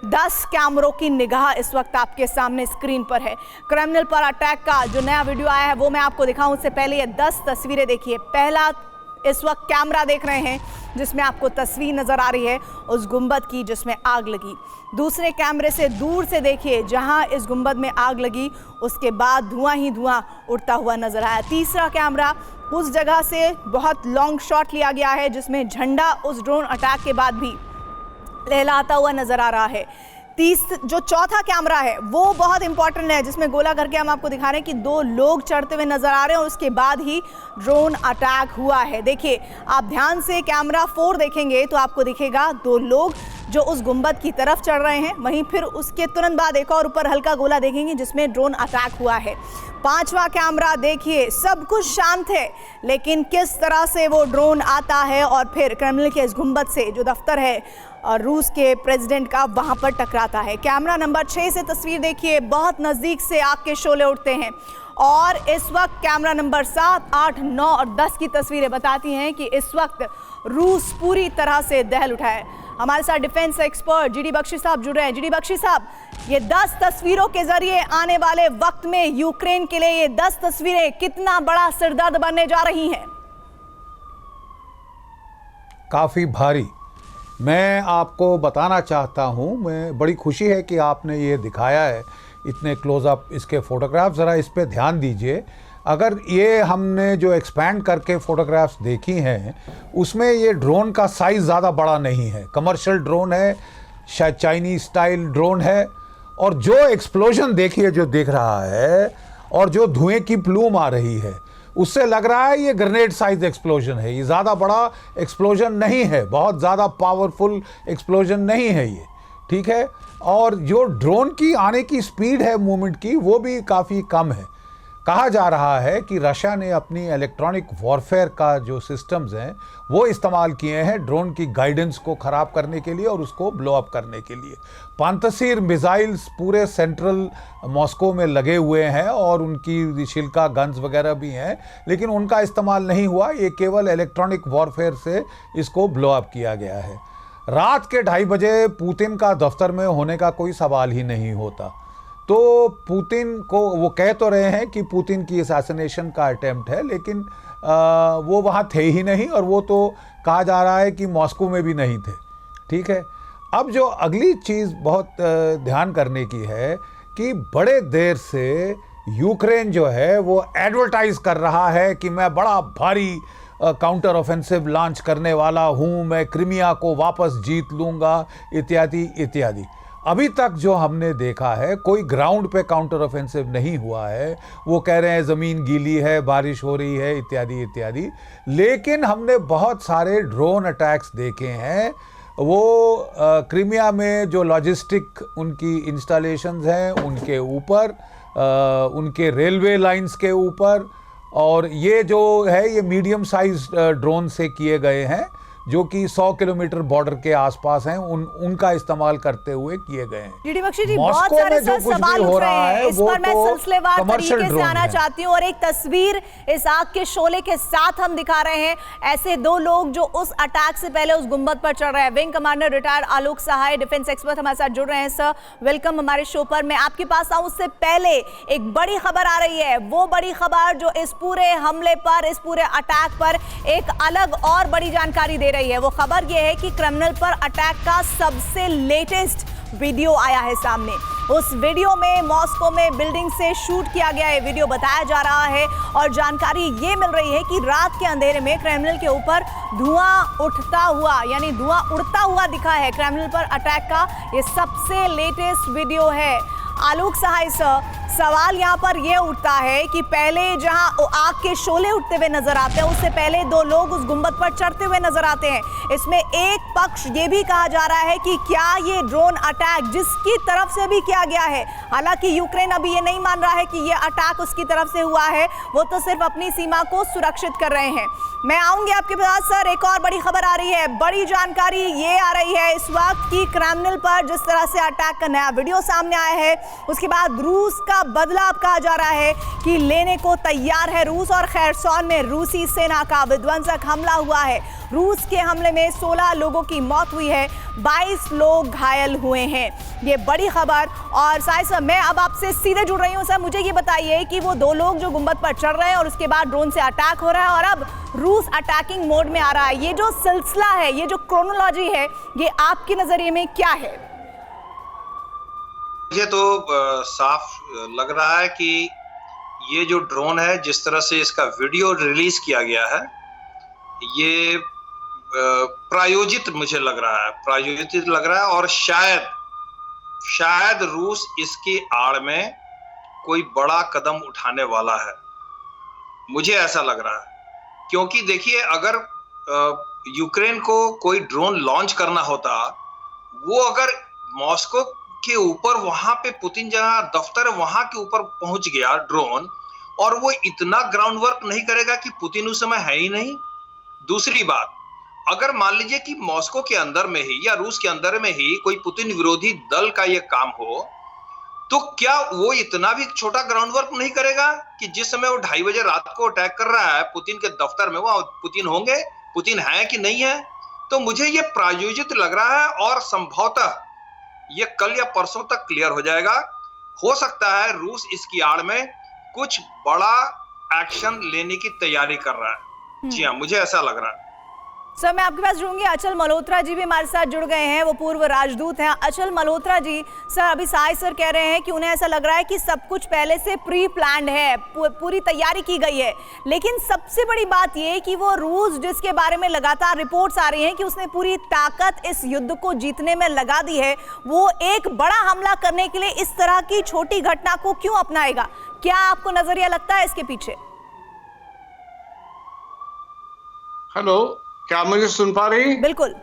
10 कैमरों की निगाह इस वक्त आपके सामने स्क्रीन पर है। क्रेमलिन पर अटैक का जो नया वीडियो आया है वो मैं आपको दिखाऊं उससे पहले ये 10 तस्वीरें देखिए। पहला इस वक्त कैमरा देख रहे हैं जिसमें आपको तस्वीर नजर आ रही है उस गुंबद की जिसमें आग लगी। दूसरे कैमरे से दूर से देखिए जहां इस गुंबद में आग लगी उसके बाद धुआं ही धुआं उड़ता हुआ नजर आया। तीसरा कैमरा उस जगह से बहुत लॉन्ग शॉट लिया गया है जिसमें झंडा उस ड्रोन अटैक के बाद भी लहराता हुआ नजर आ रहा है। जो चौथा कैमरा है वो बहुत इंपॉर्टेंट है जिसमें गोला करके हम आपको दिखा रहे हैं कि 2 लोग चढ़ते हुए नजर आ रहे हैं और उसके बाद ही ड्रोन अटैक हुआ है। देखिए आप ध्यान से कैमरा 4 देखेंगे तो आपको दिखेगा 2 लोग जो उस गुंबद की तरफ चढ़ रहे हैं, वहीं फिर उसके तुरंत बाद एक और ऊपर हल्का गोला देखेंगे जिसमें ड्रोन अटैक हुआ है। 5वां कैमरा देखिए, सब कुछ शांत है लेकिन किस तरह से वो ड्रोन आता है और फिर क्रेमलिन के इस गुंबद से जो दफ्तर है और रूस के प्रेसिडेंट का वहां पर टकराता है। कैमरा नंबर 6 से तस्वीर देखिए, बहुत नज़दीक से आग के शोले उठते हैं और इस वक्त कैमरा नंबर 7, 8, 9 और 10 की तस्वीरें बताती हैं कि इस वक्त रूस पूरी तरह से दहल उठा है। हमारे साथ डिफेंस एक्सपर्ट जीडी बख्शी साहब जुड़ रहे हैं। जीडी बख्शी साहब, ये 10 तस्वीरों के जरिए आने वाले वक्त में यूक्रेन के लिए ये 10 तस्वीरें कितना बड़ा सिरदर्द बनने जा रही हैं? काफ़ी भारी। मैं आपको बताना चाहता हूँ, मैं बड़ी खुशी है कि आपने ये दिखाया है इतने क्लोज़अप इसके फ़ोटोग्राफ। ज़रा इस पे ध्यान दीजिए। अगर ये हमने जो एक्सपैंड करके फ़ोटोग्राफ्स देखी हैं उसमें ये ड्रोन का साइज़ ज़्यादा बड़ा नहीं है, कमर्शियल ड्रोन है, शायद चाइनीज़ स्टाइल ड्रोन है। और जो एक्सप्लोजन देखिए जो दिख रहा है और जो धुएं की प्लूम आ रही है उससे लग रहा है ये ग्रेनेड साइज एक्सप्लोजन है। ये ज़्यादा बड़ा एक्सप्लोजन नहीं है, बहुत ज़्यादा पावरफुल एक्सप्लोजन नहीं है ये, ठीक है। और जो ड्रोन की आने की स्पीड है मूवमेंट की वो भी काफ़ी कम है। कहा जा रहा है कि रशिया ने अपनी इलेक्ट्रॉनिक वॉरफेयर का जो सिस्टम्स हैं वो इस्तेमाल किए हैं ड्रोन की गाइडेंस को ख़राब करने के लिए और उसको ब्लो अप करने के लिए। पांतसीर मिसाइल्स पूरे सेंट्रल मॉस्को में लगे हुए हैं और उनकी शिल्का गन्स वगैरह भी हैं, लेकिन उनका इस्तेमाल नहीं हुआ। ये केवल इलेक्ट्रॉनिक वॉरफेयर से इसको ब्लो अप किया गया है। रात के 2:30 बजे पुतिन का दफ्तर में होने का कोई सवाल ही नहीं होता। तो पुतिन को वो कह तो रहे हैं कि पुतिन की असैसिनेशन का अटेम्प्ट है, लेकिन वो वहाँ थे ही नहीं और वो तो कहा जा रहा है कि मॉस्को में भी नहीं थे, ठीक है। अब जो अगली चीज़ बहुत ध्यान करने की है कि बड़े देर से यूक्रेन जो है वो एडवर्टाइज कर रहा है कि मैं बड़ा भारी काउंटर ऑफेंसिव लॉन्च करने वाला हूँ, मैं क्रीमिया को वापस जीत लूँगा, इत्यादि इत्यादि। अभी तक जो हमने देखा है कोई ग्राउंड पे काउंटर ऑफेंसिव नहीं हुआ है। वो कह रहे हैं ज़मीन गीली है, बारिश हो रही है, इत्यादि इत्यादि। लेकिन हमने बहुत सारे ड्रोन अटैक्स देखे हैं। वो क्रीमिया में जो लॉजिस्टिक उनकी इंस्टॉलेशंस हैं उनके ऊपर, उनके रेलवे लाइंस के ऊपर, और ये जो है ये मीडियम साइज ड्रोन से किए गए हैं जो कि 100 किलोमीटर बॉर्डर के आसपास हैं, उनका इस्तेमाल करते हुए किए गए हैं। जीडी बख्शी जी, बहुत सारे सवाल उठ रहे हैं इस पर मैं सिलसिलेवार तरीके से आना चाहती हूँ और एक तस्वीर इस आग के शोले के साथ हम दिखा रहे हैं। ऐसे 2 लोग जो उस अटैक से पहले उस गुंबद पर चढ़ रहे हैं। विंग कमांडर रिटायर्ड आलोक सहाय, डिफेंस एक्सपर्ट हमारे साथ जुड़ रहे हैं। सर वेलकम हमारे शो पर। मैं आपके पास आऊँ उससे पहले एक बड़ी खबर आ रही है, वो बड़ी खबर जो इस पूरे हमले पर, इस पूरे अटैक पर एक अलग और बड़ी जानकारी दे रही है। वो खबर यह है कि क्रेमलिन पर अटैक का सबसे लेटेस्ट वीडियो आया है सामने। उस वीडियो में मॉस्को में बिल्डिंग से शूट किया गया है वीडियो बताया जा रहा है और जानकारी ये मिल रही है कि रात के अंधेरे में क्रेमलिन के ऊपर धुआं उठता हुआ यानी धुआं उड़ता हुआ दिखा है। क्रेमलिन पर अटैक का ये सबसे लेटेस्ट वीडियो है। आलोक सहाय सर, सवाल यहाँ पर यह उठता है कि पहले जहाँ आग के शोले उठते हुए नजर आते हैं उससे पहले 2 लोग उस गुंबद पर चढ़ते हुए नजर आते हैं। इसमें एक पक्ष ये भी कहा जा रहा है कि क्या ये ड्रोन अटैक जिसकी तरफ से भी किया गया है, हालांकि यूक्रेन अभी ये नहीं मान रहा है कि ये अटैक उसकी तरफ से हुआ है, वो तो सिर्फ अपनी सीमा को सुरक्षित कर रहे हैं। मैं आऊंगी आपके पास सर। एक और बड़ी खबर आ रही है, बड़ी जानकारी ये आ रही है इस वक्त की क्रेमलिन पर जिस तरह से अटैक का नया वीडियो सामने आया है उसके बाद रूस का बदला अब कहा जा रहा है कि लेने को तैयार है रूस। और खैरसौन में रूसी सेना का विध्वंसक हमला हुआ है। रूस के हमले में 16 लोगों की मौत हुई है, 22 लोग घायल हुए हैं। ये बड़ी खबर। और साहिद सर, मैं अब आपसे सीधे जुड़ रही हूँ। सर, मुझे ये बताइए कि वो 2 लोग जो गुंबद पर चढ़ रहे हैं और उसके बाद ड्रोन से अटैक हो रहा है और अब रूस अटैकिंग मोड में आ रहा है, ये जो सिलसिला है, ये जो क्रोनोलॉजी है, ये आपके नजरिए में क्या है? मुझे तो साफ लग रहा है कि ये जो ड्रोन है, जिस तरह से इसका वीडियो रिलीज किया गया है, ये प्रायोजित मुझे लग रहा है, प्रायोजित लग रहा है। और शायद रूस इसकी आड़ में कोई बड़ा कदम उठाने वाला है, मुझे ऐसा लग रहा है। क्योंकि देखिए, अगर यूक्रेन को कोई ड्रोन लॉन्च करना होता, वो अगर मॉस्को के ऊपर, वहां पे पुतिन जहां दफ्तर है वहां के ऊपर पहुंच गया ड्रोन, और वो इतना ग्राउंड वर्क नहीं करेगा कि पुतिन उस समय है ही नहीं। दूसरी बात, अगर मान लीजिए कि मॉस्को के अंदर में ही या रूस के अंदर में ही कोई पुतिन विरोधी दल का ये काम हो, तो क्या वो इतना भी छोटा ग्राउंड वर्क नहीं करेगा कि जिस समय वो 2:30 बजे रात को अटैक कर रहा है पुतिन के दफ्तर में, वो पुतिन होंगे, पुतिन है कि नहीं है? तो मुझे ये प्रायोजित लग रहा है और संभवतः ये कल या परसों तक क्लियर हो जाएगा। हो सकता है रूस इसकी आड़ में कुछ बड़ा एक्शन लेने की तैयारी कर रहा है। जी हाँ, मुझे ऐसा लग रहा है। सर, मैं आपके पास जुड़ूंगी। अचल मल्होत्रा जी भी हमारे साथ जुड़ गए हैं, वो पूर्व राजदूत हैं। अचल मल्होत्रा जी, सर अभी साहिद सर कह रहे हैं कि उन्हें ऐसा लग रहा है कि सब कुछ पहले से प्री प्लान्ड है, पूरी तैयारी की गई है। लेकिन सबसे बड़ी बात ये कि वो रूस, जिसके बारे में लगातार रिपोर्ट्स आ रही हैं कि उसने पूरी ताकत इस युद्ध को जीतने में लगा दी है, वो एक बड़ा हमला करने के लिए इस तरह की छोटी घटना को क्यों अपनाएगा? क्या आपको नजरिया लगता है इसके पीछे? हेलो, क्या मुझे सुन पा रही? बिल्कुल।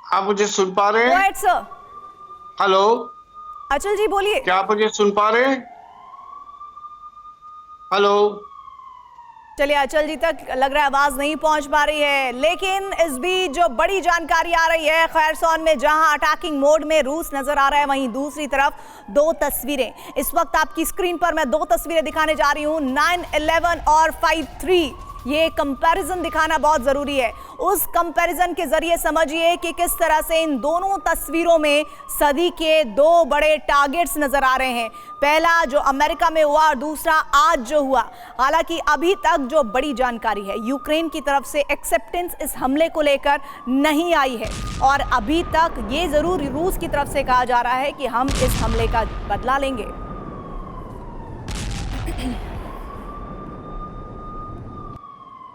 आप मुझे सुन पा रहे हैं? सर। हेलो, अचल जी बोलिए। क्या आप मुझे सुन पा रहे हैं? हेलो। चलिए, अचल जी तक लग रहा है आवाज नहीं पहुंच पा रही है। लेकिन इस बीच जो बड़ी जानकारी आ रही है, खैरसौन में जहां अटैकिंग मोड में रूस नजर आ रहा है, वहीं दूसरी तरफ 2 तस्वीरें इस वक्त आपकी स्क्रीन पर मैं 2 तस्वीरें दिखाने जा रही हूं, 9/11 और 5/3। ये कंपैरिजन दिखाना बहुत जरूरी है। उस कंपैरिजन के जरिए समझिए कि किस तरह से इन दोनों तस्वीरों में सदी के 2 बड़े टारगेट्स नजर आ रहे हैं। पहला जो अमेरिका में हुआ और दूसरा आज जो हुआ। हालांकि अभी तक जो बड़ी जानकारी है, यूक्रेन की तरफ से एक्सेप्टेंस इस हमले को लेकर नहीं आई है और अभी तक ये जरूर रूस की तरफ से कहा जा रहा है कि हम इस हमले का बदला लेंगे।